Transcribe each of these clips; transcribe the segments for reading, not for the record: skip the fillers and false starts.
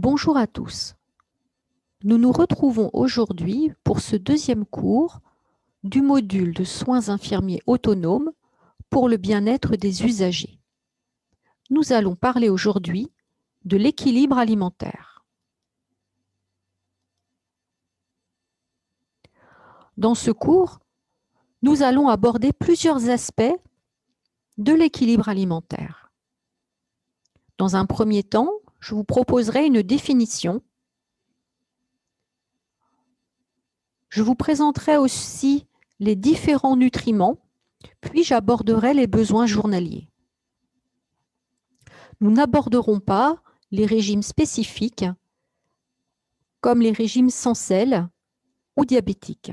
Bonjour à tous. Nous nous retrouvons aujourd'hui pour ce deuxième cours du module de soins infirmiers autonomes pour le bien-être des usagers. Nous allons parler aujourd'hui de l'équilibre alimentaire. Dans ce cours, nous allons aborder plusieurs aspects de l'équilibre alimentaire. Dans un premier temps, je vous proposerai une définition. Je vous présenterai aussi les différents nutriments, puis j'aborderai les besoins journaliers. Nous n'aborderons pas les régimes spécifiques, comme les régimes sans sel ou diabétiques.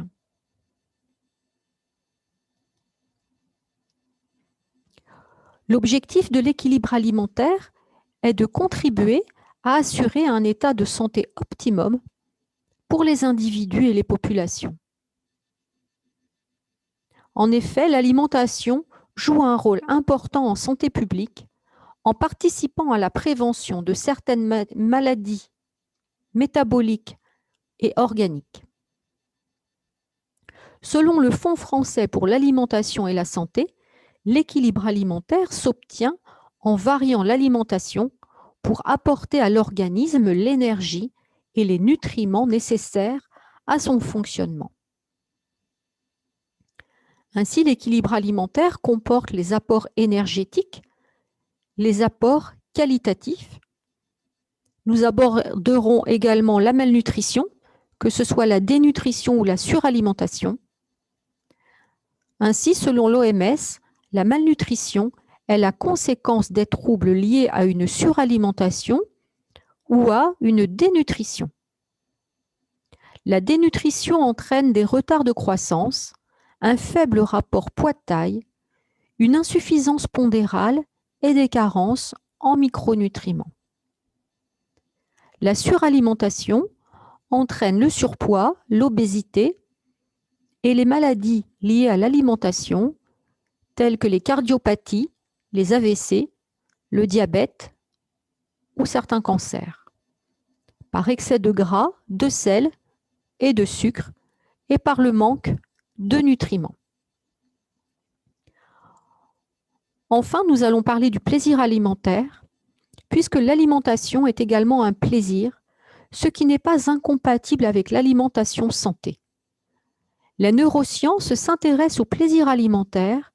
L'objectif de l'équilibre alimentaire est de contribuer à assurer un état de santé optimum pour les individus et les populations. En effet, l'alimentation joue un rôle important en santé publique en participant à la prévention de certaines maladies métaboliques et organiques. Selon le Fonds français pour l'alimentation et la santé, l'équilibre alimentaire s'obtient en variant l'alimentation pour apporter à l'organisme l'énergie et les nutriments nécessaires à son fonctionnement. Ainsi, l'équilibre alimentaire comporte les apports énergétiques, les apports qualitatifs. Nous aborderons également la malnutrition, que ce soit la dénutrition ou la suralimentation. Ainsi, selon l'OMS, la malnutrition est la conséquence des troubles liés à une suralimentation ou à une dénutrition. La dénutrition entraîne des retards de croissance, un faible rapport poids-taille, une insuffisance pondérale et des carences en micronutriments. La suralimentation entraîne le surpoids, l'obésité et les maladies liées à l'alimentation, telles que les cardiopathies, les AVC, le diabète ou certains cancers, par excès de gras, de sel et de sucre, et par le manque de nutriments. Enfin, nous allons parler du plaisir alimentaire, puisque l'alimentation est également un plaisir, ce qui n'est pas incompatible avec l'alimentation santé. Les neurosciences s'intéressent au plaisir alimentaire,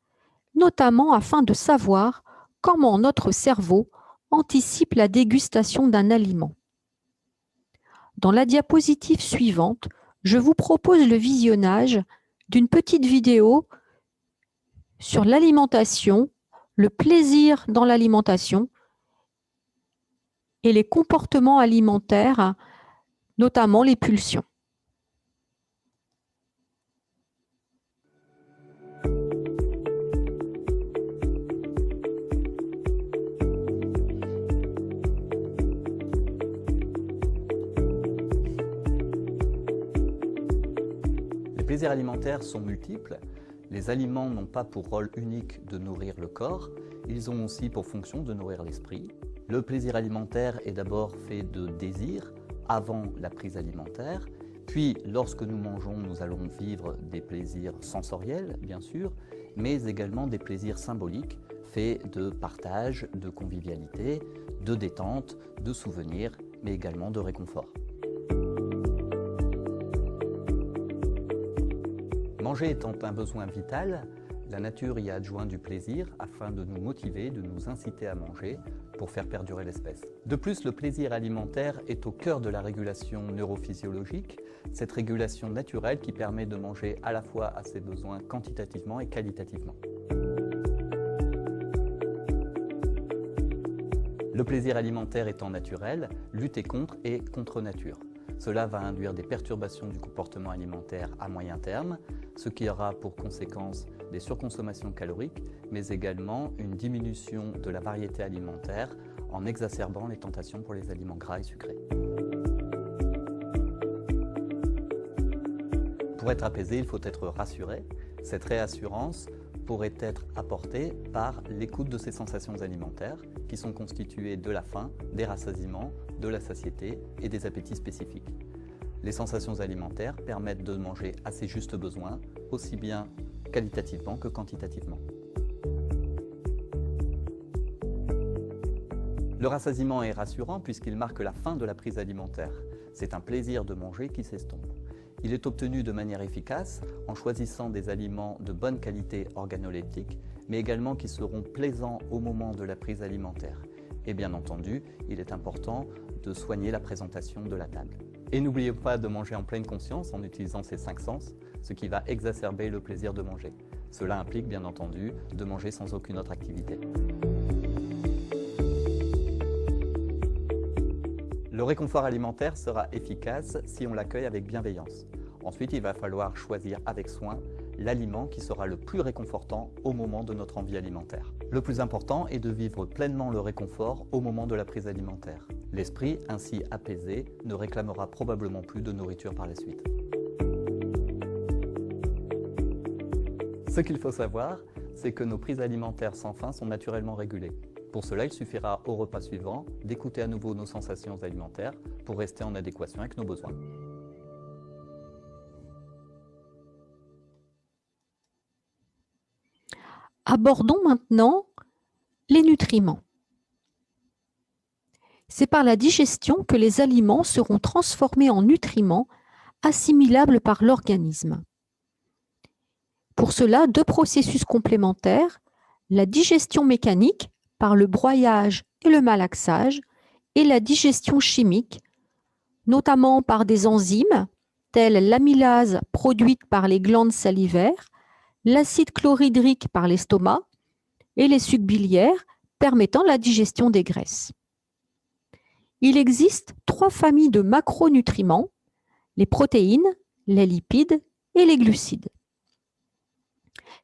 notamment afin de savoir comment notre cerveau anticipe la dégustation d'un aliment. Dans la diapositive suivante, je vous propose le visionnage d'une petite vidéo sur l'alimentation, le plaisir dans l'alimentation et les comportements alimentaires, notamment les pulsions. Les plaisirs alimentaires sont multiples. Les aliments n'ont pas pour rôle unique de nourrir le corps, ils ont aussi pour fonction de nourrir l'esprit. Le plaisir alimentaire est d'abord fait de désir avant la prise alimentaire, puis lorsque nous mangeons, nous allons vivre des plaisirs sensoriels, bien sûr, mais également des plaisirs symboliques faits de partage, de convivialité, de détente, de souvenirs, mais également de réconfort. Manger étant un besoin vital, la nature y a adjoint du plaisir afin de nous motiver, de nous inciter à manger pour faire perdurer l'espèce. De plus, le plaisir alimentaire est au cœur de la régulation neurophysiologique, cette régulation naturelle qui permet de manger à la fois à ses besoins quantitativement et qualitativement. Le plaisir alimentaire étant naturel, lutter contre est contre nature. Cela va induire des perturbations du comportement alimentaire à moyen terme, ce qui aura pour conséquence des surconsommations caloriques, mais également une diminution de la variété alimentaire en exacerbant les tentations pour les aliments gras et sucrés. Pour être apaisé, il faut être rassuré. Cette réassurance pourrait être apporté par l'écoute de ces sensations alimentaires qui sont constituées de la faim, des rassasiements, de la satiété et des appétits spécifiques. Les sensations alimentaires permettent de manger à ses justes besoins, aussi bien qualitativement que quantitativement. Le rassasiement est rassurant puisqu'il marque la fin de la prise alimentaire. C'est un plaisir de manger qui s'estompe. Il est obtenu de manière efficace en choisissant des aliments de bonne qualité organoleptique, mais également qui seront plaisants au moment de la prise alimentaire. Et bien entendu, il est important de soigner la présentation de la table. Et n'oubliez pas de manger en pleine conscience en utilisant ces 5 sens, ce qui va exacerber le plaisir de manger. Cela implique bien entendu de manger sans aucune autre activité. Le réconfort alimentaire sera efficace si on l'accueille avec bienveillance. Ensuite, il va falloir choisir avec soin l'aliment qui sera le plus réconfortant au moment de notre envie alimentaire. Le plus important est de vivre pleinement le réconfort au moment de la prise alimentaire. L'esprit, ainsi apaisé, ne réclamera probablement plus de nourriture par la suite. Ce qu'il faut savoir, c'est que nos prises alimentaires sans faim sont naturellement régulées. Pour cela, il suffira au repas suivant d'écouter à nouveau nos sensations alimentaires pour rester en adéquation avec nos besoins. Abordons maintenant les nutriments. C'est par la digestion que les aliments seront transformés en nutriments assimilables par l'organisme. Pour cela, 2 processus complémentaires, la digestion mécanique par le broyage et le malaxage et la digestion chimique, notamment par des enzymes telles l'amylase produite par les glandes salivaires, l'acide chlorhydrique par l'estomac et les sucs biliaires permettant la digestion des graisses. Il existe 3 familles de macronutriments, les protéines, les lipides et les glucides.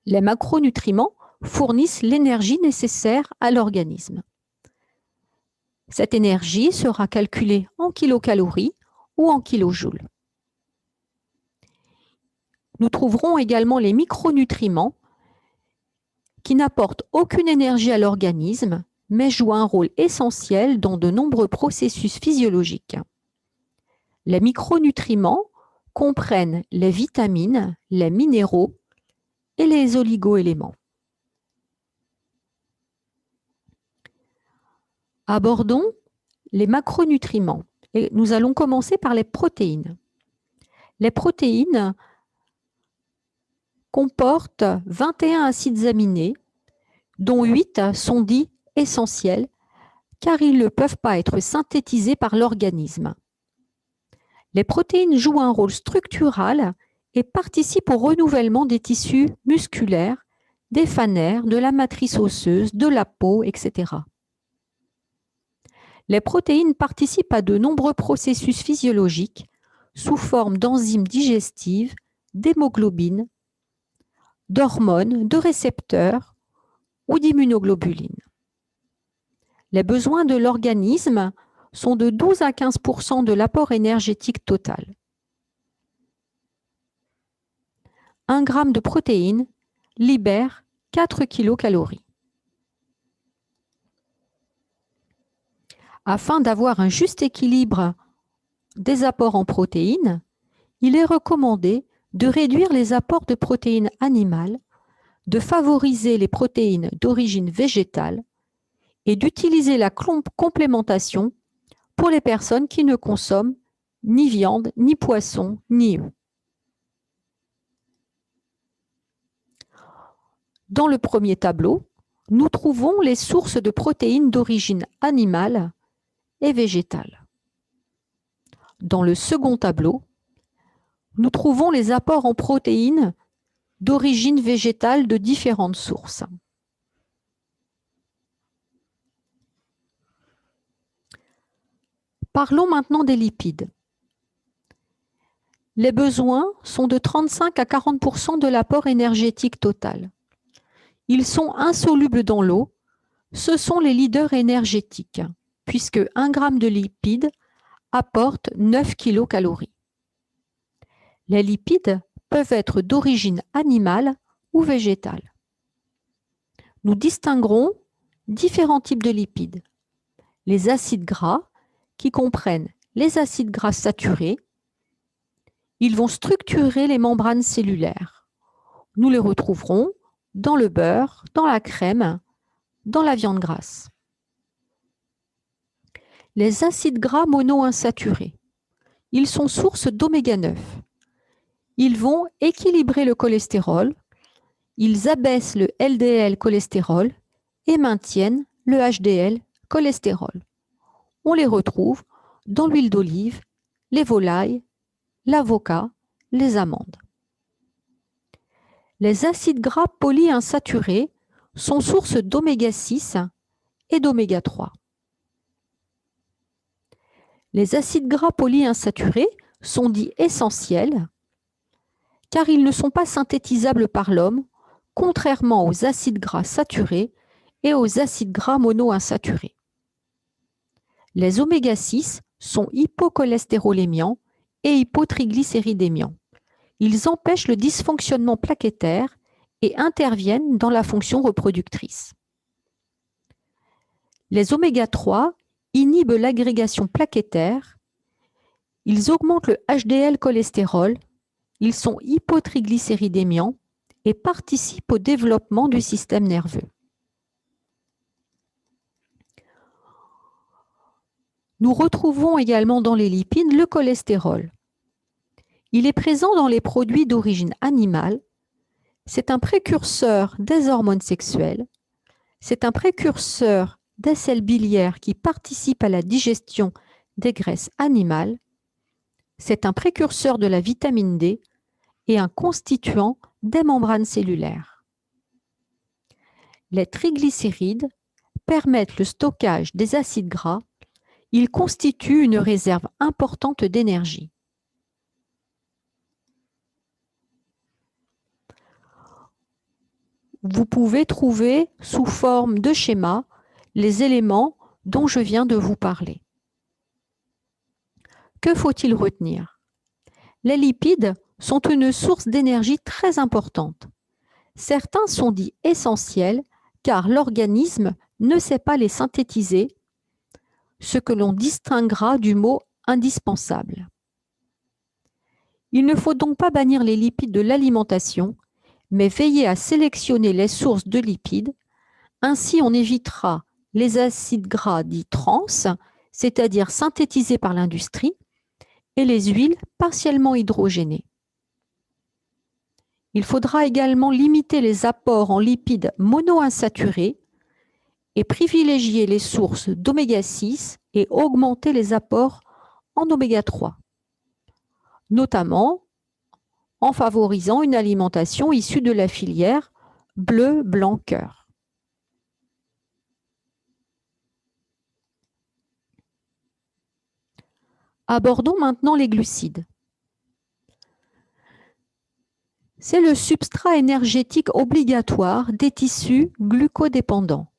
Les macronutriments fournissent l'énergie nécessaire à l'organisme. Cette énergie sera calculée en kilocalories ou en kilojoules. Nous trouverons également les micronutriments qui n'apportent aucune énergie à l'organisme, mais jouent un rôle essentiel dans de nombreux processus physiologiques. Les micronutriments comprennent les vitamines, les minéraux et les oligoéléments. Abordons les macronutriments et nous allons commencer par les protéines. Les protéines comportent 21 acides aminés, dont 8 sont dits essentiels car ils ne peuvent pas être synthétisés par l'organisme. Les protéines jouent un rôle structural et participent au renouvellement des tissus musculaires, des phaneres, de la matrice osseuse, de la peau, etc. Les protéines participent à de nombreux processus physiologiques sous forme d'enzymes digestives, d'hémoglobine, d'hormones, de récepteurs ou d'immunoglobulines. Les besoins de l'organisme sont de 12 à 15% de l'apport énergétique total. 1 gramme de protéines libère 4 kilocalories. Afin d'avoir un juste équilibre des apports en protéines, il est recommandé de réduire les apports de protéines animales, de favoriser les protéines d'origine végétale et d'utiliser la complémentation pour les personnes qui ne consomment ni viande, ni poisson, ni œufs. Dans le premier tableau, nous trouvons les sources de protéines d'origine animale et végétale. Dans le second tableau, nous trouvons les apports en protéines d'origine végétale de différentes sources. Parlons maintenant des lipides. Les besoins sont de 35 à 40% de l'apport énergétique total. Ils sont insolubles dans l'eau. Ce sont les leaders énergétiques, puisque 1 gramme de lipides apporte 9 kilocalories. Les lipides peuvent être d'origine animale ou végétale. nous distinguerons différents types de lipides. Les acides gras, qui comprennent les acides gras saturés, ils vont structurer les membranes cellulaires. Nous les retrouverons dans le beurre, dans la crème, dans la viande grasse. Les acides gras monoinsaturés, ils sont source d'oméga 9. Ils vont équilibrer le cholestérol, ils abaissent le LDL cholestérol et maintiennent le HDL cholestérol. On les retrouve dans l'huile d'olive, les volailles, l'avocat, les amandes. Les acides gras polyinsaturés sont source d'oméga 6 et d'oméga 3. Les acides gras polyinsaturés sont dits essentiels car ils ne sont pas synthétisables par l'homme, contrairement aux acides gras saturés et aux acides gras monoinsaturés. Les oméga 6 sont hypocholestérolémiants et hypotriglycéridémiants. Ils empêchent le dysfonctionnement plaquettaire et interviennent dans la fonction reproductrice. Les oméga 3 inhibent l'agrégation plaquettaire, ils augmentent le HDL cholestérol, ils sont hypotriglycéridémiants et participent au développement du système nerveux. Nous retrouvons également dans les lipides le cholestérol. Il est présent dans les produits d'origine animale. C'est un précurseur des hormones sexuelles. C'est un précurseur des sels biliaires qui participent à la digestion des graisses animales. C'est un précurseur de la vitamine D et un constituant des membranes cellulaires. Les triglycérides permettent le stockage des acides gras. Ils constituent une réserve importante d'énergie. Vous pouvez trouver sous forme de schéma les éléments dont je viens de vous parler. Que faut-il retenir? Les lipides sont une source d'énergie très importante. Certains sont dits essentiels car l'organisme ne sait pas les synthétiser, ce que l'on distinguera du mot indispensable. Il ne faut donc pas bannir les lipides de l'alimentation, mais veiller à sélectionner les sources de lipides. Ainsi, on évitera les acides gras dits trans, c'est-à-dire synthétisés par l'industrie, et les huiles partiellement hydrogénées. Il faudra également limiter les apports en lipides monoinsaturés et privilégier les sources d'oméga 6 et augmenter les apports en oméga 3, notamment en favorisant une alimentation issue de la filière bleu, blanc, cœur. Abordons maintenant les glucides. C'est le substrat énergétique obligatoire des tissus glucodépendants,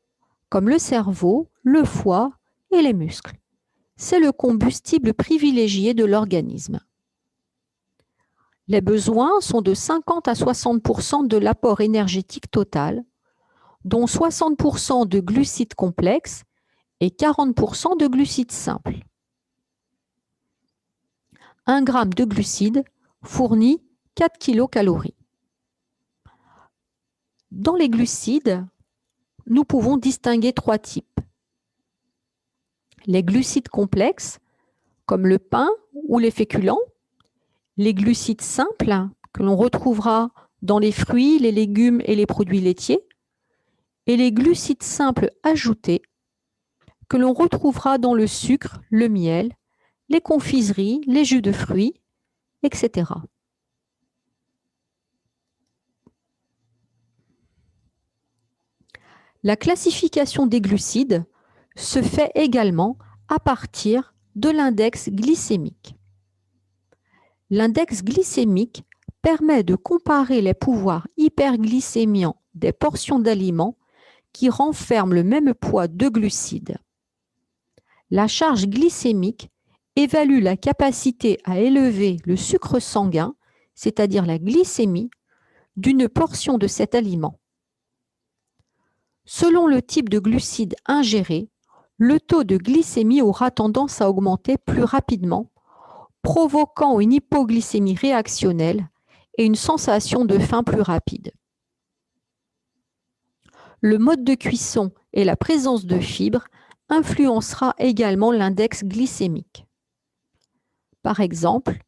comme le cerveau, le foie et les muscles. C'est le combustible privilégié de l'organisme. Les besoins sont de 50 à 60% de l'apport énergétique total, dont 60% de glucides complexes et 40% de glucides simples. 1 g de glucides fournit 4 kcal. Dans les glucides, nous pouvons distinguer 3 types. Les glucides complexes, comme le pain ou les féculents, les glucides simples, que l'on retrouvera dans les fruits, les légumes et les produits laitiers, et les glucides simples ajoutés, que l'on retrouvera dans le sucre, le miel, les confiseries, les jus de fruits, etc. La classification des glucides se fait également à partir de l'index glycémique. L'index glycémique permet de comparer les pouvoirs hyperglycémiants des portions d'aliments qui renferment le même poids de glucides. La charge glycémique évalue la capacité à élever le sucre sanguin, c'est-à-dire la glycémie, d'une portion de cet aliment. Selon le type de glucides ingérés, le taux de glycémie aura tendance à augmenter plus rapidement, provoquant une hypoglycémie réactionnelle et une sensation de faim plus rapide. Le mode de cuisson et la présence de fibres influencera également l'index glycémique. Par exemple,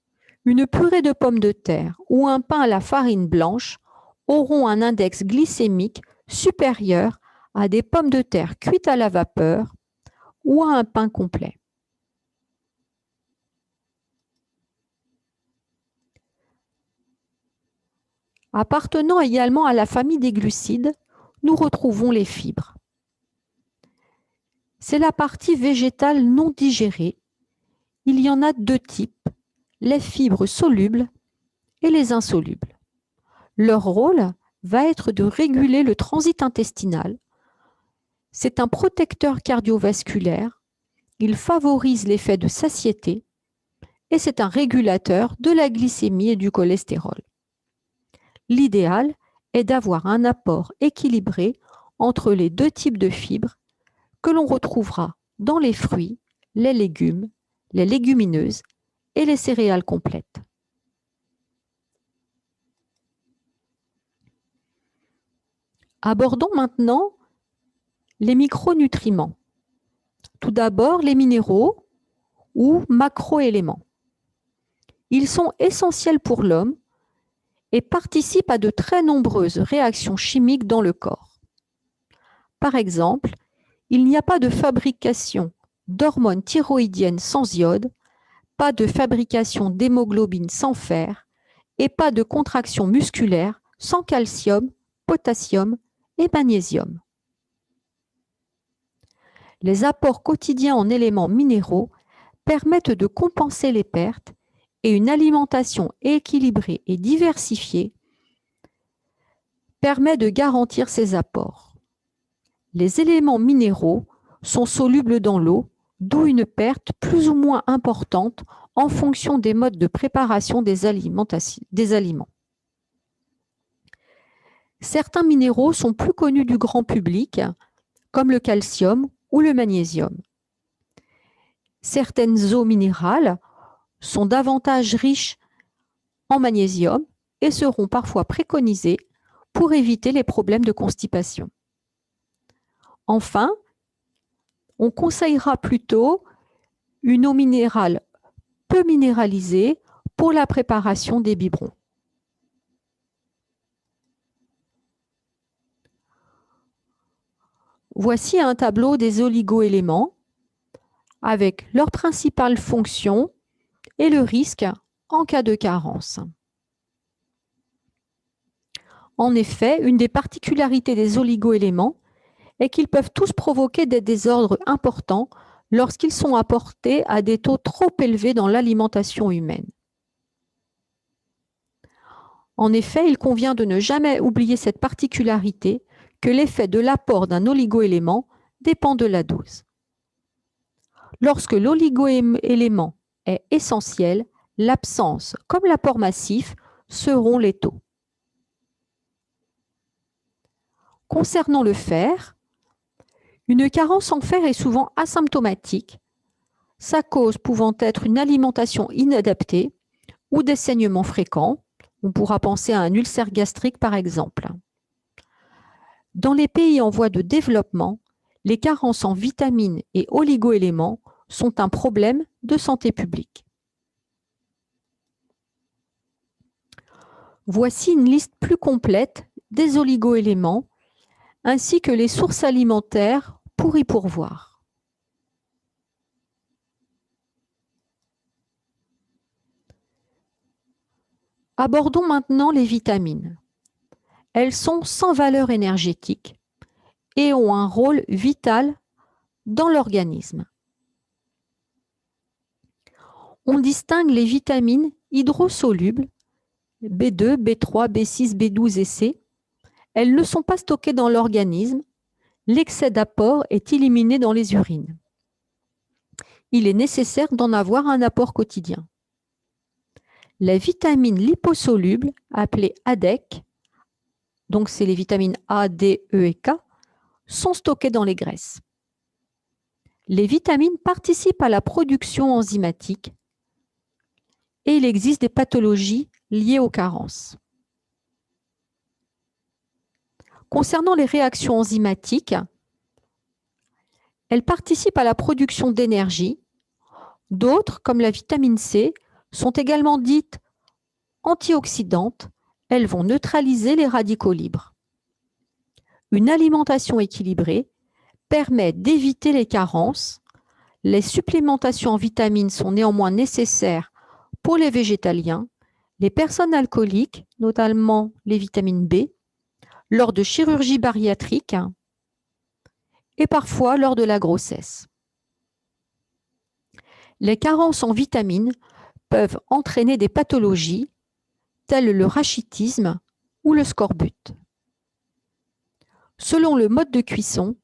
une purée de pommes de terre ou un pain à la farine blanche auront un index glycémique supérieur à des pommes de terre cuites à la vapeur ou à un pain complet. Appartenant également à la famille des glucides, nous retrouvons les fibres. C'est la partie végétale non digérée. Il y en a deux types, les fibres solubles et les insolubles. Leur rôle va être de réguler le transit intestinal. C'est un protecteur cardiovasculaire, il favorise l'effet de satiété et c'est un régulateur de la glycémie et du cholestérol. L'idéal est d'avoir un apport équilibré entre les deux types de fibres que l'on retrouvera dans les fruits, les légumes, les légumineuses et les céréales complètes. Abordons maintenant les micronutriments. Tout d'abord, les minéraux ou macroéléments. Ils sont essentiels pour l'homme et participent à de très nombreuses réactions chimiques dans le corps. Par exemple, il n'y a pas de fabrication d'hormones thyroïdiennes sans iode, pas de fabrication d'hémoglobine sans fer et pas de contraction musculaire sans calcium, potassium et magnésium. Les apports quotidiens en éléments minéraux permettent de compenser les pertes et une alimentation équilibrée et diversifiée permet de garantir ces apports. Les éléments minéraux sont solubles dans l'eau, d'où une perte plus ou moins importante en fonction des modes de préparation des aliments. Certains minéraux sont plus connus du grand public, comme le calcium ou le magnésium. Certaines eaux minérales sont davantage riches en magnésium et seront parfois préconisées pour éviter les problèmes de constipation. Enfin, on conseillera plutôt une eau minérale peu minéralisée pour la préparation des biberons. Voici un tableau des oligoéléments avec leurs principales fonctions et le risque en cas de carence. En effet, une des particularités des oligoéléments est qu'ils peuvent tous provoquer des désordres importants lorsqu'ils sont apportés à des taux trop élevés dans l'alimentation humaine. En effet, il convient de ne jamais oublier cette particularité que l'effet de l'apport d'un oligoélément dépend de la dose. Lorsque l'oligoélément est essentiel, l'absence comme l'apport massif seront létaux. Concernant le fer, une carence en fer est souvent asymptomatique, sa cause pouvant être une alimentation inadaptée ou des saignements fréquents. On pourra penser à un ulcère gastrique par exemple. Dans les pays en voie de développement, les carences en vitamines et oligoéléments sont un problème de santé publique. Voici une liste plus complète des oligoéléments ainsi que les sources alimentaires pour y pourvoir. Abordons maintenant les vitamines. Elles sont sans valeur énergétique et ont un rôle vital dans l'organisme. On distingue les vitamines hydrosolubles, B2, B3, B6, B12 et C. Elles ne sont pas stockées dans l'organisme. L'excès d'apport est éliminé dans les urines. Il est nécessaire d'en avoir un apport quotidien. Les vitamines liposolubles, appelées ADEC, donc c'est les vitamines A, D, E et K, sont stockées dans les graisses. Les vitamines participent à la production enzymatique et il existe des pathologies liées aux carences. Concernant les réactions enzymatiques, elles participent à la production d'énergie. D'autres, comme la vitamine C, sont également dites antioxydantes. Elles vont neutraliser les radicaux libres. Une alimentation équilibrée permet d'éviter les carences. Les supplémentations en vitamines sont néanmoins nécessaires pour les végétaliens, les personnes alcooliques, notamment les vitamines B, lors de chirurgie bariatrique et parfois lors de la grossesse. Les carences en vitamines peuvent entraîner des pathologies telles le rachitisme ou le scorbut. Selon le mode de cuisson,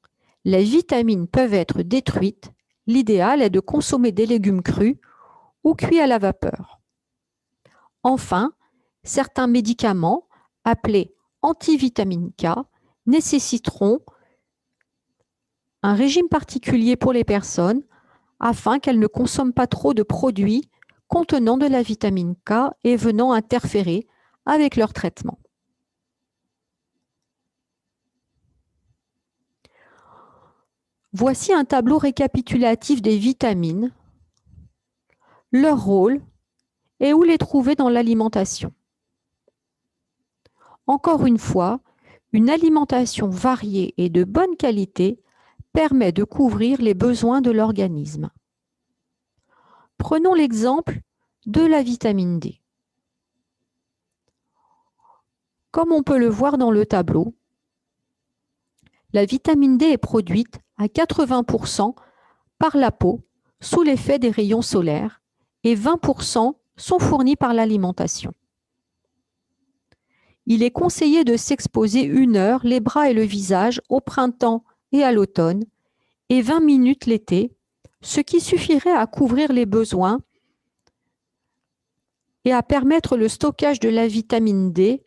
les vitamines peuvent être détruites. L'idéal est de consommer des légumes crus ou cuits à la vapeur. Enfin, certains médicaments, appelés antivitamine K, nécessiteront un régime particulier pour les personnes afin qu'elles ne consomment pas trop de produits contenant de la vitamine K et venant interférer avec leur traitement. Voici un tableau récapitulatif des vitamines, leur rôle et où les trouver dans l'alimentation. Encore une fois, une alimentation variée et de bonne qualité permet de couvrir les besoins de l'organisme. Prenons l'exemple de la vitamine D. Comme on peut le voir dans le tableau, la vitamine D est produite à 80% par la peau sous l'effet des rayons solaires et 20% sont fournis par l'alimentation. Il est conseillé de s'exposer 1 heure les bras et le visage au printemps et à l'automne et 20 minutes l'été, ce qui suffirait à couvrir les besoins et à permettre le stockage de la vitamine D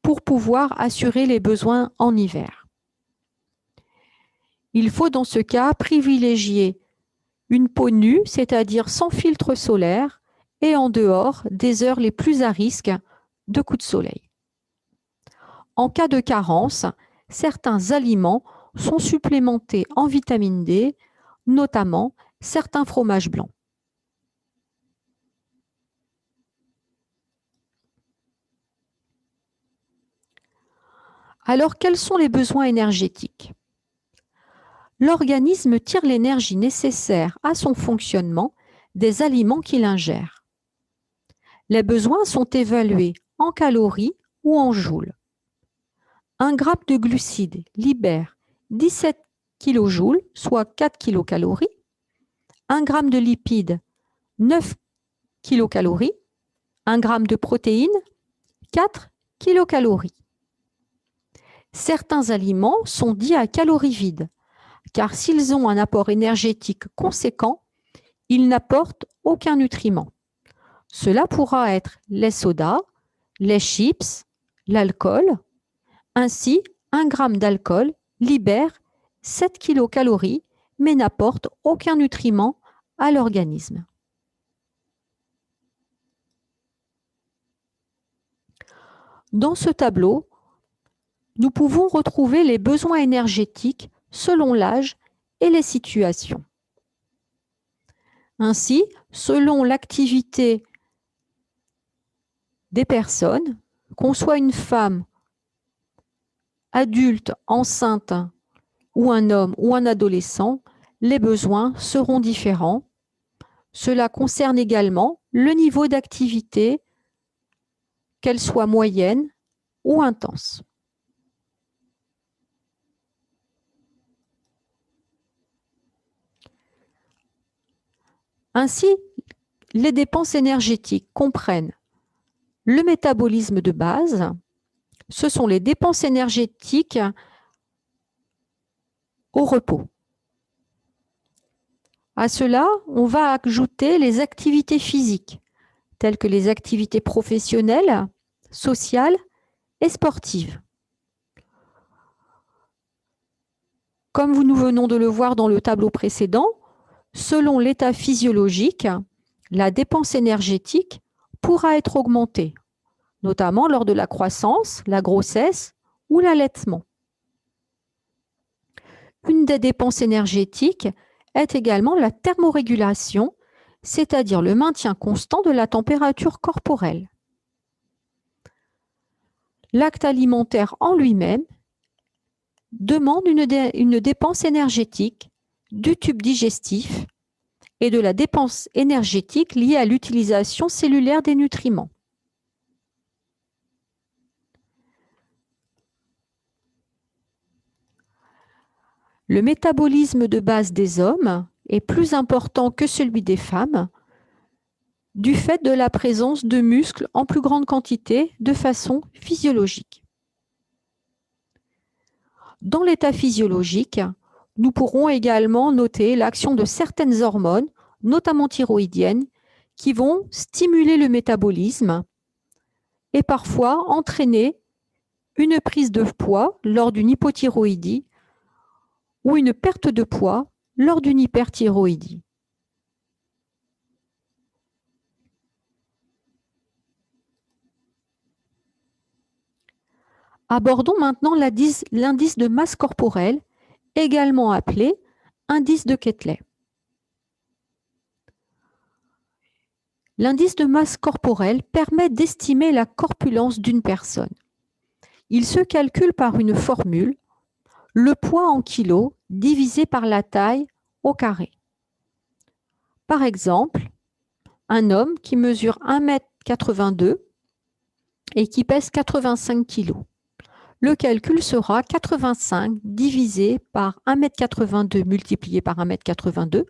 pour pouvoir assurer les besoins en hiver. Il faut dans ce cas privilégier une peau nue, c'est-à-dire sans filtre solaire et en dehors des heures les plus à risque de coups de soleil. En cas de carence, certains aliments sont supplémentés en vitamine D, notamment certains fromages blancs. Alors, quels sont les besoins énergétiques? L'organisme tire l'énergie nécessaire à son fonctionnement des aliments qu'il ingère. Les besoins sont évalués en calories ou en joules. 1 g de glucides libère 17 kJ, soit 4 kcal. 1 g de lipides, 9 kcal. 1 g de protéines, 4 kcal. Certains aliments sont dits à calories vides, car s'ils ont un apport énergétique conséquent, ils n'apportent aucun nutriment. Cela pourra être les sodas, les chips, l'alcool. Ainsi, 1 g d'alcool libère 7 kcal, mais n'apporte aucun nutriment à l'organisme. Dans ce tableau, nous pouvons retrouver les besoins énergétiques selon l'âge et les situations. Ainsi, selon l'activité des personnes, qu'on soit une femme adulte, enceinte, ou un homme ou un adolescent, les besoins seront différents. Cela concerne également le niveau d'activité, qu'elle soit moyenne ou intense. Ainsi, les dépenses énergétiques comprennent le métabolisme de base, ce sont les dépenses énergétiques au repos. À cela, on va ajouter les activités physiques, telles que les activités professionnelles, sociales et sportives. Comme nous venons de le voir dans le tableau précédent, selon l'état physiologique, la dépense énergétique pourra être augmentée, notamment lors de la croissance, la grossesse ou l'allaitement. Une des dépenses énergétiques est également la thermorégulation, c'est-à-dire le maintien constant de la température corporelle. L'acte alimentaire en lui-même demande une dépense énergétique du tube digestif et de la dépense énergétique liée à l'utilisation cellulaire des nutriments. Le métabolisme de base des hommes est plus important que celui des femmes du fait de la présence de muscles en plus grande quantité de façon physiologique. Dans l'état physiologique, nous pourrons également noter l'action de certaines hormones, notamment thyroïdiennes, qui vont stimuler le métabolisme et parfois entraîner une prise de poids lors d'une hypothyroïdie ou une perte de poids lors d'une hyperthyroïdie. Abordons maintenant l'indice de masse corporelle, également appelé indice de Ketley. L'indice de masse corporelle permet d'estimer la corpulence d'une personne. Il se calcule par une formule, le poids en kilos divisé par la taille au carré. Par exemple, un homme qui mesure 1,82 m et qui pèse 85 kg. Le calcul sera 85 divisé par 1,82 m multiplié par 1,82 m.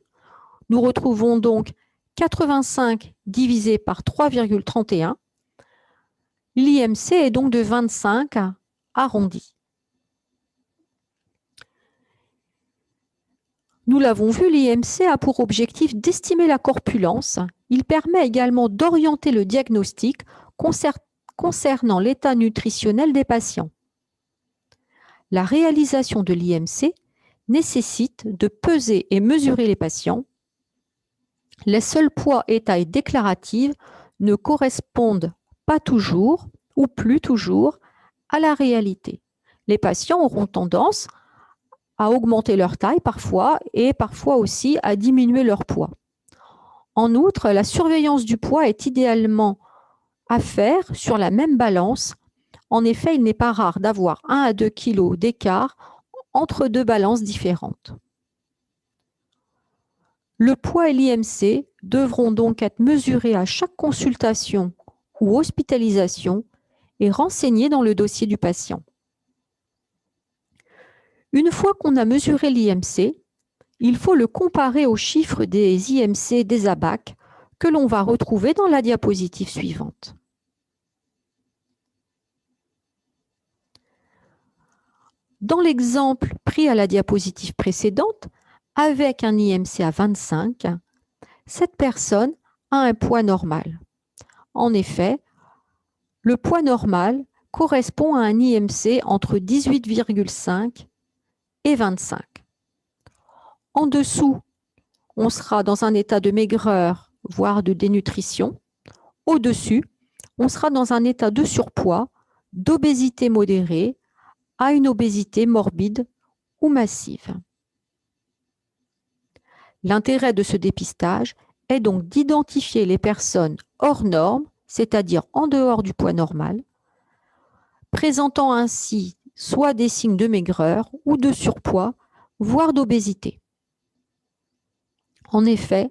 Nous retrouvons donc 85 divisé par 3,31. L'IMC est donc de 25 arrondi. Nous l'avons vu, l'IMC a pour objectif d'estimer la corpulence. Il permet également d'orienter le diagnostic concernant l'état nutritionnel des patients. La réalisation de l'IMC nécessite de peser et mesurer les patients. Les seuls poids et tailles déclaratives ne correspondent pas toujours ou plus toujours à la réalité. Les patients auront tendance à augmenter leur taille parfois et parfois aussi à diminuer leur poids. En outre, la surveillance du poids est idéalement à faire sur la même balance. En effet, il n'est pas rare d'avoir 1 à 2 kg d'écart entre deux balances différentes. Le poids et l'IMC devront donc être mesurés à chaque consultation ou hospitalisation et renseignés dans le dossier du patient. Une fois qu'on a mesuré l'IMC, il faut le comparer aux chiffres des IMC des ABAC que l'on va retrouver dans la diapositive suivante. Dans l'exemple pris à la diapositive précédente, avec un IMC à 25, cette personne a un poids normal. En effet, le poids normal correspond à un IMC entre 18,5 et 25. En dessous, on sera dans un état de maigreur, voire de dénutrition. Au-dessus, on sera dans un état de surpoids, d'obésité modérée à une obésité morbide ou massive. L'intérêt de ce dépistage est donc d'identifier les personnes hors normes, c'est-à-dire en dehors du poids normal, présentant ainsi soit des signes de maigreur ou de surpoids, voire d'obésité. En effet,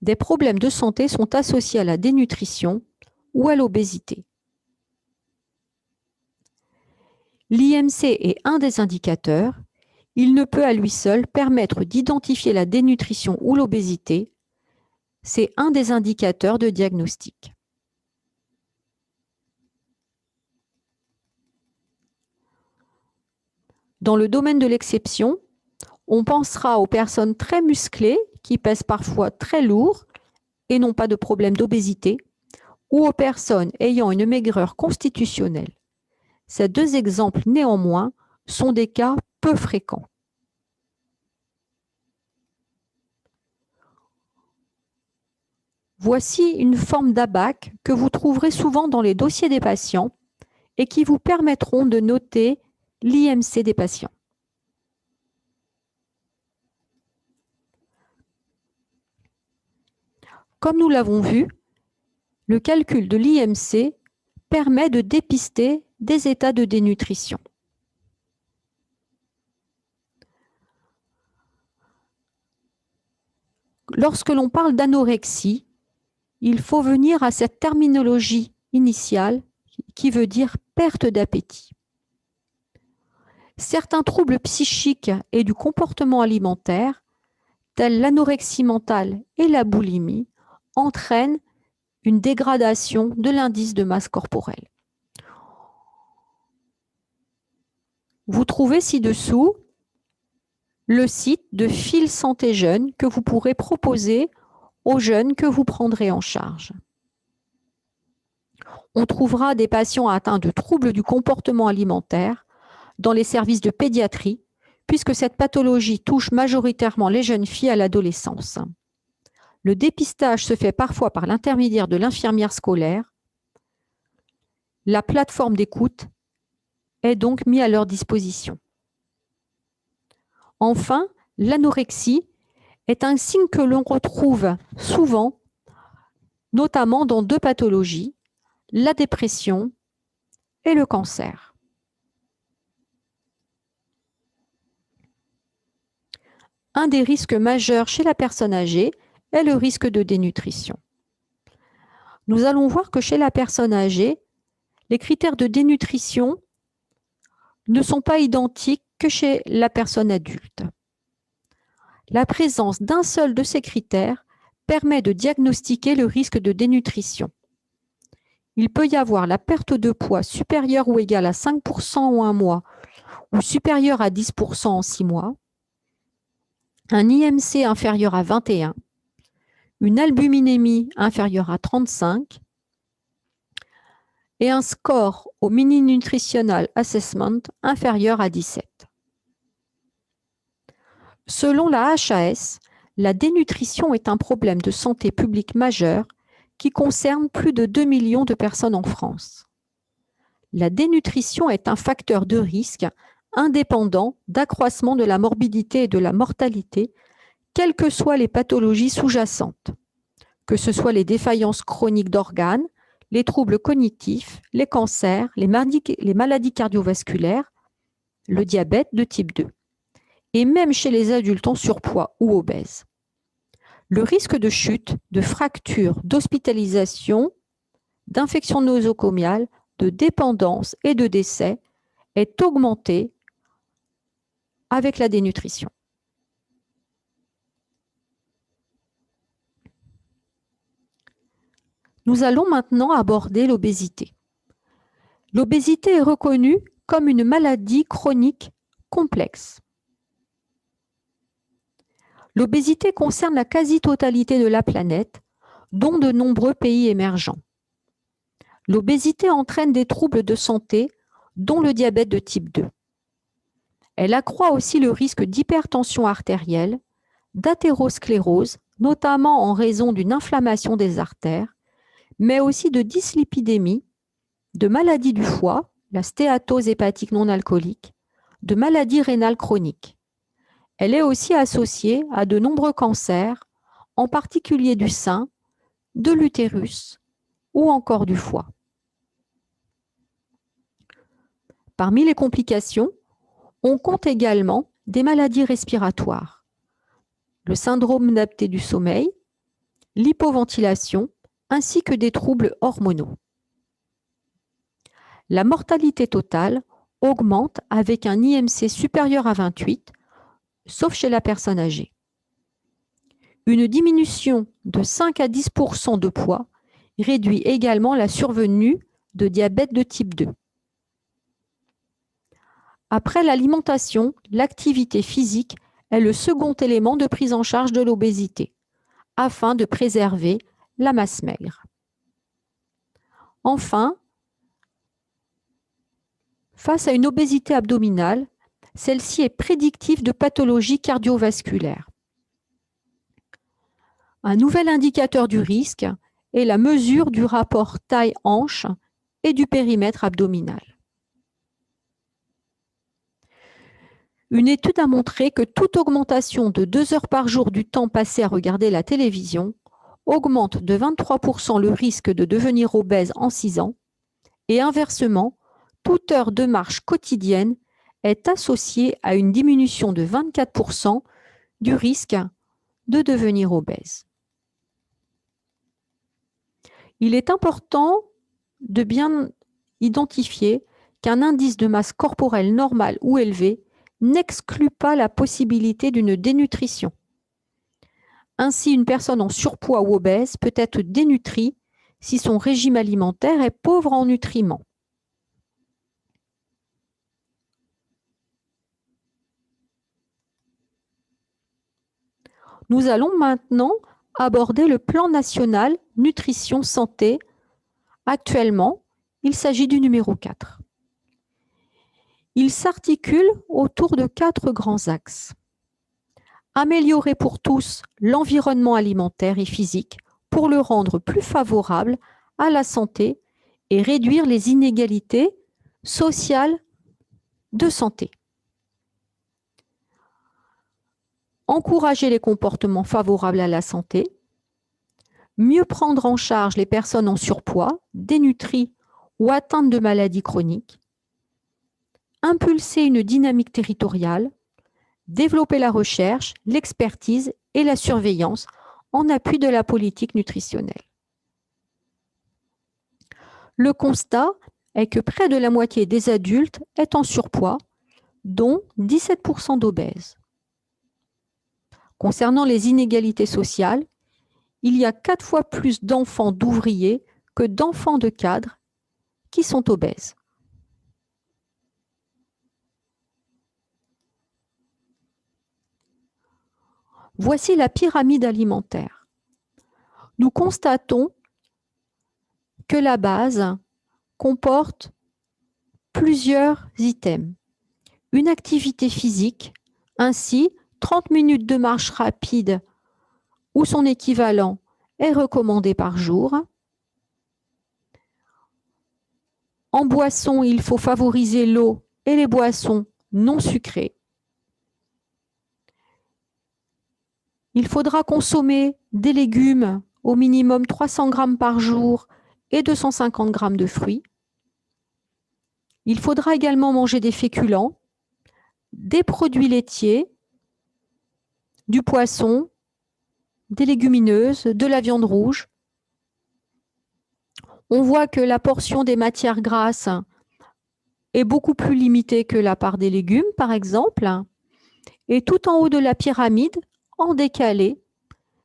des problèmes de santé sont associés à la dénutrition ou à l'obésité. L'IMC est un des indicateurs. Il ne peut à lui seul permettre d'identifier la dénutrition ou l'obésité. C'est un des indicateurs de diagnostic. Dans le domaine de l'exception, on pensera aux personnes très musclées qui pèsent parfois très lourd et n'ont pas de problème d'obésité, ou aux personnes ayant une maigreur constitutionnelle. Ces deux exemples, néanmoins, sont des cas peu fréquents. Voici une forme d'ABAC que vous trouverez souvent dans les dossiers des patients et qui vous permettront de noter l'IMC des patients. Comme nous l'avons vu, le calcul de l'IMC permet de dépister des états de dénutrition. Lorsque l'on parle d'anorexie, il faut venir à cette terminologie initiale qui veut dire perte d'appétit. Certains troubles psychiques et du comportement alimentaire, tels l'anorexie mentale et la boulimie, entraînent une dégradation de l'indice de masse corporelle. Vous trouvez ci-dessous le site de Fil Santé Jeune que vous pourrez proposer aux jeunes que vous prendrez en charge. On trouvera des patients atteints de troubles du comportement alimentaire dans les services de pédiatrie, puisque cette pathologie touche majoritairement les jeunes filles à l'adolescence. Le dépistage se fait parfois par l'intermédiaire de l'infirmière scolaire. La plateforme d'écoute est donc mise à leur disposition. Enfin, l'anorexie est un signe que l'on retrouve souvent, notamment dans deux pathologies, la dépression et le cancer. Un des risques majeurs chez la personne âgée est le risque de dénutrition. Nous allons voir que chez la personne âgée, les critères de dénutrition ne sont pas identiques que chez la personne adulte. La présence d'un seul de ces critères permet de diagnostiquer le risque de dénutrition. Il peut y avoir la perte de poids supérieure ou égale à 5% en un mois ou supérieure à 10% en 6 mois, un IMC inférieur à 21, une albuminémie inférieure à 35 et un score au Mini Nutritional Assessment inférieur à 17. Selon la HAS, la dénutrition est un problème de santé publique majeur qui concerne plus de 2 millions de personnes en France. La dénutrition est un facteur de risque indépendant d'accroissement de la morbidité et de la mortalité, quelles que soient les pathologies sous-jacentes, que ce soit les défaillances chroniques d'organes, les troubles cognitifs, les cancers, les maladies cardiovasculaires, le diabète de type 2, et même chez les adultes en surpoids ou obèses. Le risque de chute, de fracture, d'hospitalisation, d'infection nosocomiale, de dépendance et de décès est augmenté avec la dénutrition. Nous allons maintenant aborder l'obésité. L'obésité est reconnue comme une maladie chronique complexe. L'obésité concerne la quasi-totalité de la planète, dont de nombreux pays émergents. L'obésité entraîne des troubles de santé, dont le diabète de type 2. Elle accroît aussi le risque d'hypertension artérielle, d'athérosclérose, notamment en raison d'une inflammation des artères, mais aussi de dyslipidémie, de maladies du foie, la stéatose hépatique non alcoolique, de maladies rénales chroniques. Elle est aussi associée à de nombreux cancers, en particulier du sein, de l'utérus ou encore du foie. Parmi les complications, on compte également des maladies respiratoires, le syndrome d'apnée du sommeil, l'hypoventilation, ainsi que des troubles hormonaux. La mortalité totale augmente avec un IMC supérieur à 28, sauf chez la personne âgée. Une diminution de 5 à 10% de poids réduit également la survenue de diabète de type 2. Après l'alimentation, l'activité physique est le second élément de prise en charge de l'obésité, afin de préserver la masse maigre. Enfin, face à une obésité abdominale, celle-ci est prédictive de pathologies cardiovasculaires. Un nouvel indicateur du risque est la mesure du rapport taille-hanche et du périmètre abdominal. Une étude a montré que toute augmentation de 2 heures par jour du temps passé à regarder la télévision augmente de 23% le risque de devenir obèse en 6 ans et inversement, toute heure de marche quotidienne est associée à une diminution de 24% du risque de devenir obèse. Il est important de bien identifier qu'un indice de masse corporelle normal ou élevé n'exclut pas la possibilité d'une dénutrition. Ainsi, une personne en surpoids ou obèse peut être dénutrie si son régime alimentaire est pauvre en nutriments. Nous allons maintenant aborder le plan national nutrition santé. Actuellement, il s'agit du numéro 4. Il s'articule autour de 4 grands axes. Améliorer pour tous l'environnement alimentaire et physique pour le rendre plus favorable à la santé et réduire les inégalités sociales de santé. Encourager les comportements favorables à la santé, mieux prendre en charge les personnes en surpoids, dénutries ou atteintes de maladies chroniques, impulser une dynamique territoriale, développer la recherche, l'expertise et la surveillance en appui de la politique nutritionnelle. Le constat est que près de la moitié des adultes est en surpoids, dont 17% d'obèses. Concernant les inégalités sociales, il y a 4 fois plus d'enfants d'ouvriers que d'enfants de cadres qui sont obèses. Voici la pyramide alimentaire. Nous constatons que la base comporte plusieurs items. Une activité physique, ainsi 30 minutes de marche rapide ou son équivalent est recommandé par jour. En boisson, il faut favoriser l'eau et les boissons non sucrées. Il faudra consommer des légumes au minimum 300 grammes par jour et 250 grammes de fruits. Il faudra également manger des féculents, des produits laitiers, du poisson, des légumineuses, de la viande rouge. On voit que la portion des matières grasses est beaucoup plus limitée que la part des légumes, par exemple. Et tout en haut de la pyramide, en décalé,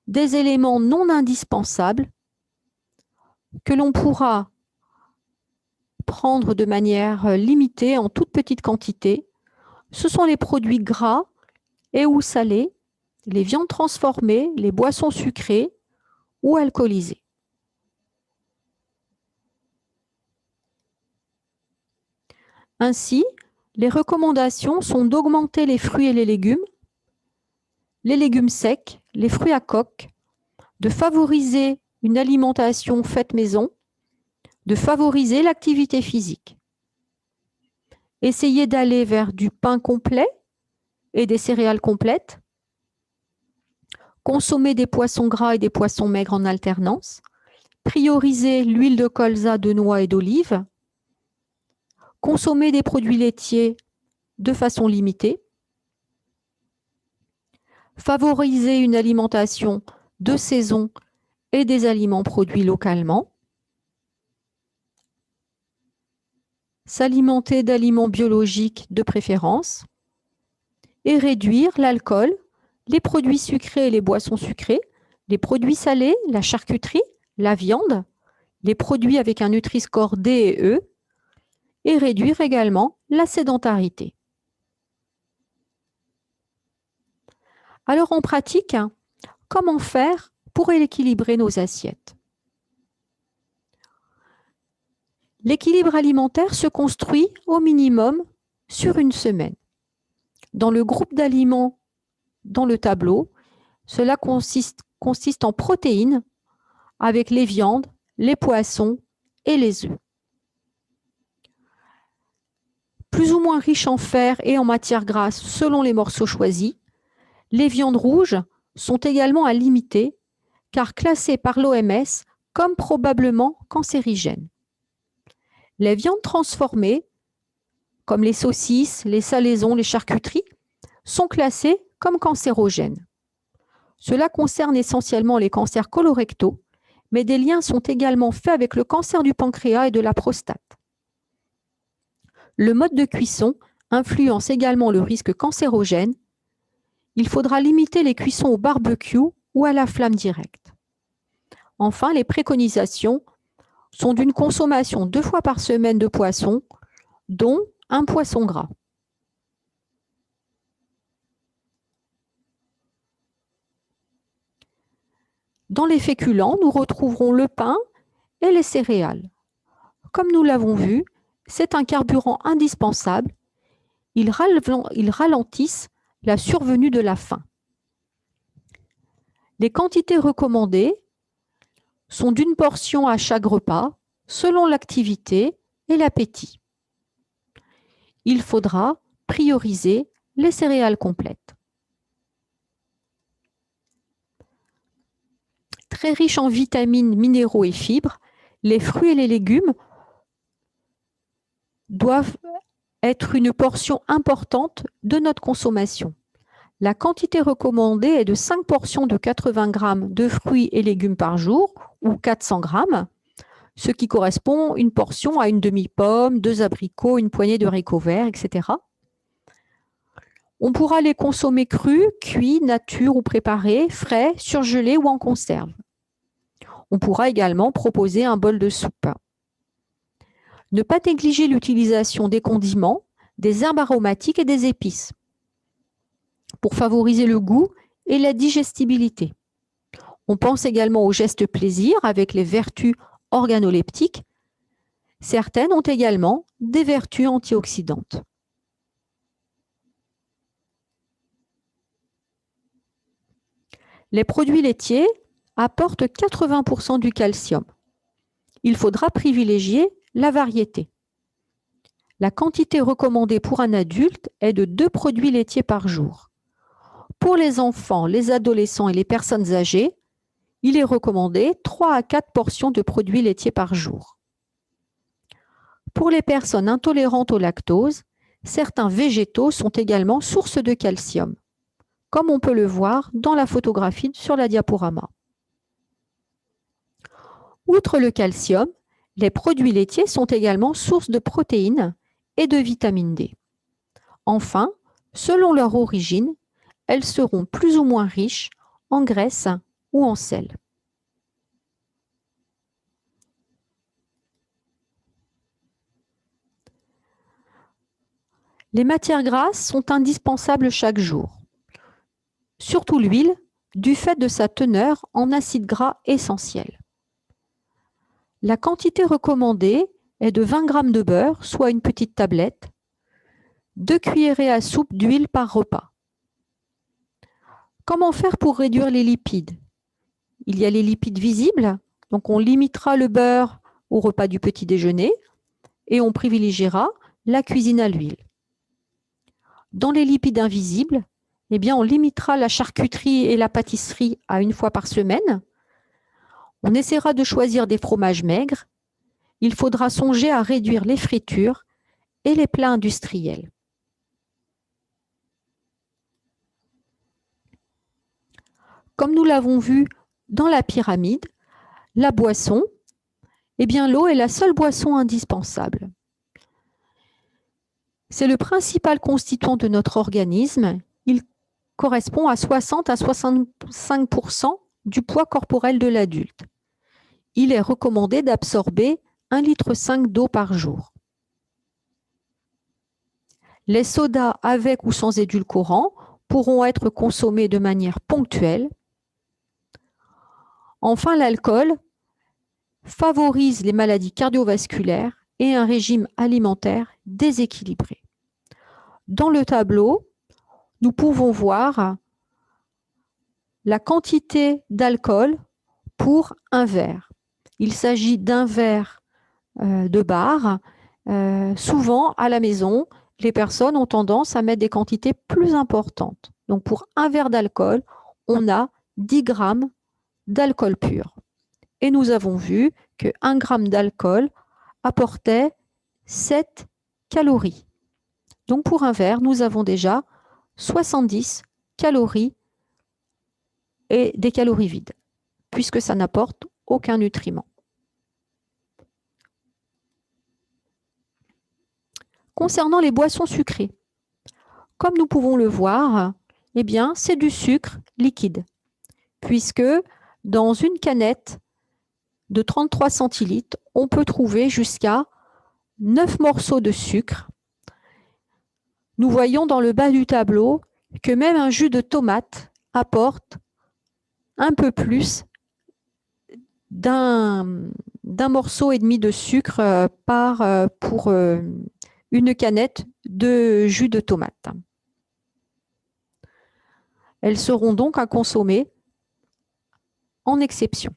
des éléments non indispensables que l'on pourra prendre de manière limitée en toute petite quantité. Ce sont les produits gras et ou salés, les viandes transformées, les boissons sucrées ou alcoolisées. Ainsi, les recommandations sont d'augmenter les fruits et les légumes secs, les fruits à coque, de favoriser une alimentation faite maison, de favoriser l'activité physique. Essayez d'aller vers du pain complet et des céréales complètes. Consommer des poissons gras et des poissons maigres en alternance. Prioriser l'huile de colza, de noix et d'olive. Consommer des produits laitiers de façon limitée. Favoriser une alimentation de saison et des aliments produits localement. S'alimenter d'aliments biologiques de préférence. Et réduire l'alcool, les produits sucrés et les boissons sucrées, les produits salés, la charcuterie, la viande, les produits avec un Nutri-Score D et E, et réduire également la sédentarité. Alors en pratique, comment faire pour équilibrer nos assiettes? L'équilibre alimentaire se construit au minimum sur une semaine. Dans le groupe d'aliments dans le tableau, cela consiste consiste en protéines avec les viandes, les poissons et les œufs. Plus ou moins riches en fer et en matières grasses selon les morceaux choisis, les viandes rouges sont également à limiter car classées par l'OMS comme probablement cancérigènes. Les viandes transformées, comme les saucisses, les salaisons, les charcuteries, sont classées comme cancérogènes. Cela concerne essentiellement les cancers colorectaux, mais des liens sont également faits avec le cancer du pancréas et de la prostate. Le mode de cuisson influence également le risque cancérogène. Il faudra limiter les cuissons au barbecue ou à la flamme directe. Enfin, les préconisations sont d'une consommation 2 fois par semaine de poisson, dont un poisson gras. Dans les féculents, nous retrouverons le pain et les céréales. Comme nous l'avons vu, c'est un carburant indispensable. Ils ralentissent la survenue de la faim. Les quantités recommandées sont d'une portion à chaque repas, selon l'activité et l'appétit. Il faudra prioriser les céréales complètes. Très riches en vitamines, minéraux et fibres, les fruits et les légumes doivent être une portion importante de notre consommation. La quantité recommandée est de 5 portions de 80 grammes de fruits et légumes par jour ou 400 grammes, ce qui correspond à une portion à une demi-pomme, 2 abricots, une poignée de haricots verts, etc. On pourra les consommer crus, cuits, nature ou préparés, frais, surgelés ou en conserve. On pourra également proposer un bol de soupe. Ne pas négliger l'utilisation des condiments, des herbes aromatiques et des épices pour favoriser le goût et la digestibilité. On pense également au geste plaisir avec les vertus organoleptiques. Certaines ont également des vertus antioxydantes. Les produits laitiers apportent 80% du calcium. Il faudra privilégier la variété. La quantité recommandée pour un adulte est de 2 produits laitiers par jour. Pour les enfants, les adolescents et les personnes âgées, il est recommandé 3 à 4 portions de produits laitiers par jour. Pour les personnes intolérantes au lactose, certains végétaux sont également source de calcium, comme on peut le voir dans la photographie sur la diaporama. Outre le calcium, les produits laitiers sont également source de protéines et de vitamine D. Enfin, selon leur origine, elles seront plus ou moins riches en graisse ou en sel. Les matières grasses sont indispensables chaque jour, surtout l'huile, du fait de sa teneur en acides gras essentiels. La quantité recommandée est de 20 g de beurre, soit une petite tablette, 2 cuillerées à soupe d'huile par repas. Comment faire pour réduire les lipides? Il y a les lipides visibles, donc on limitera le beurre au repas du petit déjeuner et on privilégiera la cuisine à l'huile. Dans les lipides invisibles, eh bien, on limitera la charcuterie et la pâtisserie à 1 fois par semaine. On essaiera de choisir des fromages maigres. Il faudra songer à réduire les fritures et les plats industriels. Comme nous l'avons vu dans la pyramide, la boisson, eh bien, l'eau est la seule boisson indispensable. C'est le principal constituant de notre organisme. Il correspond à 60 à 65% du poids corporel de l'adulte. Il est recommandé d'absorber 1,5 litre d'eau par jour. Les sodas avec ou sans édulcorant pourront être consommés de manière ponctuelle. Enfin, l'alcool favorise les maladies cardiovasculaires et un régime alimentaire déséquilibré. Dans le tableau, nous pouvons voir la quantité d'alcool pour un verre. Il s'agit d'un verre de bar. Souvent, à la maison, les personnes ont tendance à mettre des quantités plus importantes. Donc, pour un verre d'alcool, on a 10 grammes d'alcool pur. Et nous avons vu que 1 gramme d'alcool apportait 7 calories. Donc, pour un verre, nous avons déjà 70 calories et des calories vides, puisque ça n'apporte aucun nutriment. Concernant les boissons sucrées, comme nous pouvons le voir, eh bien, c'est du sucre liquide, puisque dans une canette de 33 centilitres, on peut trouver jusqu'à 9 morceaux de sucre. Nous voyons dans le bas du tableau que même un jus de tomate apporte un peu plus d'un morceau et demi de sucre pour une canette de jus de tomate. Elles seront donc à consommer en exception.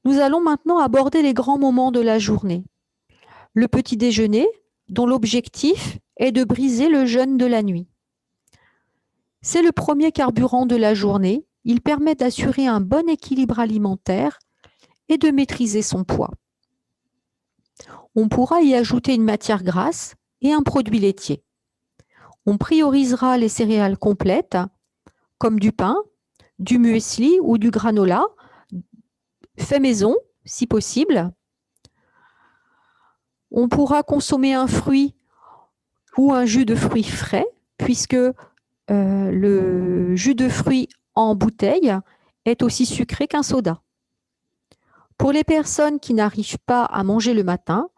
Nous allons maintenant aborder les grands moments de la journée. Le petit déjeuner, dont l'objectif est de briser le jeûne de la nuit. C'est le premier carburant de la journée. Il permet d'assurer un bon équilibre alimentaire et de maîtriser son poids. On pourra y ajouter une matière grasse et un produit laitier. On priorisera les céréales complètes, comme du pain, du muesli ou du granola, fait maison, si possible. On pourra consommer un fruit ou un jus de fruits frais, puisque le jus de fruits en bouteille est aussi sucré qu'un soda. Pour les personnes qui n'arrivent pas à manger le matin,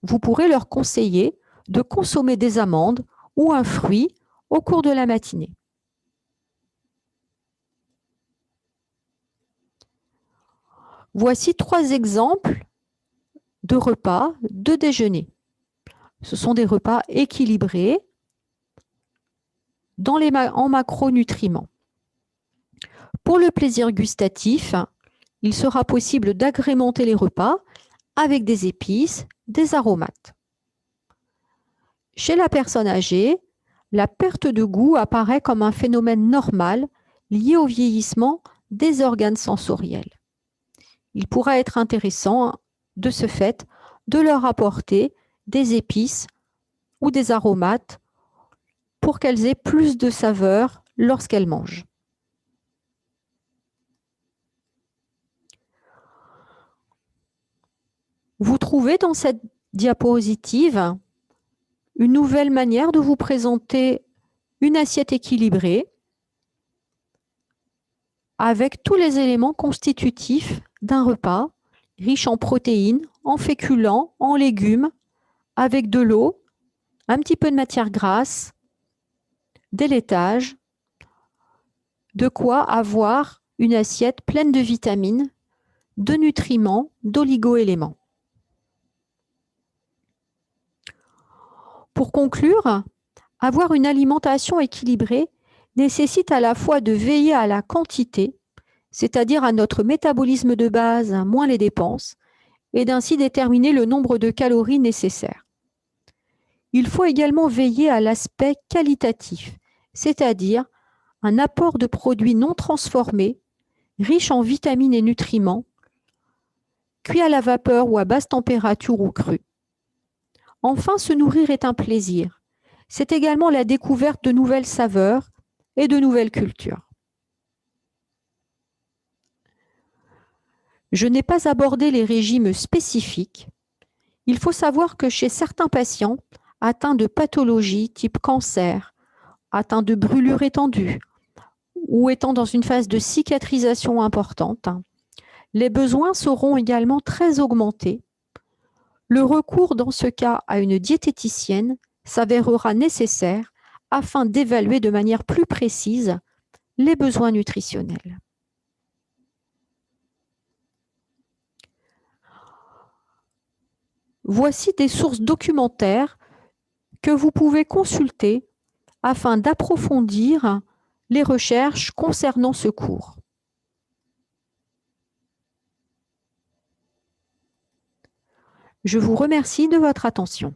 vous pourrez leur conseiller de consommer des amandes ou un fruit au cours de la matinée. Voici 3 exemples de repas de déjeuner. Ce sont des repas équilibrés en macronutriments. Pour le plaisir gustatif, il sera possible d'agrémenter les repas avec des épices, des aromates. Chez la personne âgée, la perte de goût apparaît comme un phénomène normal lié au vieillissement des organes sensoriels. Il pourra être intéressant, de ce fait, de leur apporter des épices ou des aromates pour qu'elles aient plus de saveur lorsqu'elles mangent. Vous trouvez dans cette diapositive une nouvelle manière de vous présenter une assiette équilibrée avec tous les éléments constitutifs d'un repas riche en protéines, en féculents, en légumes, avec de l'eau, un petit peu de matière grasse, des laitages, de quoi avoir une assiette pleine de vitamines, de nutriments, d'oligo-éléments. Pour conclure, avoir une alimentation équilibrée nécessite à la fois de veiller à la quantité, c'est-à-dire à notre métabolisme de base moins les dépenses, et d'ainsi déterminer le nombre de calories nécessaires. Il faut également veiller à l'aspect qualitatif, c'est-à-dire un apport de produits non transformés, riches en vitamines et nutriments, cuits à la vapeur ou à basse température ou crus. Enfin, se nourrir est un plaisir. C'est également la découverte de nouvelles saveurs et de nouvelles cultures. Je n'ai pas abordé les régimes spécifiques. Il faut savoir que chez certains patients atteints de pathologies type cancer, atteints de brûlures étendues ou étant dans une phase de cicatrisation importante, les besoins seront également très augmentés. Le recours dans ce cas à une diététicienne s'avérera nécessaire afin d'évaluer de manière plus précise les besoins nutritionnels. Voici des sources documentaires que vous pouvez consulter afin d'approfondir les recherches concernant ce cours. Je vous remercie de votre attention.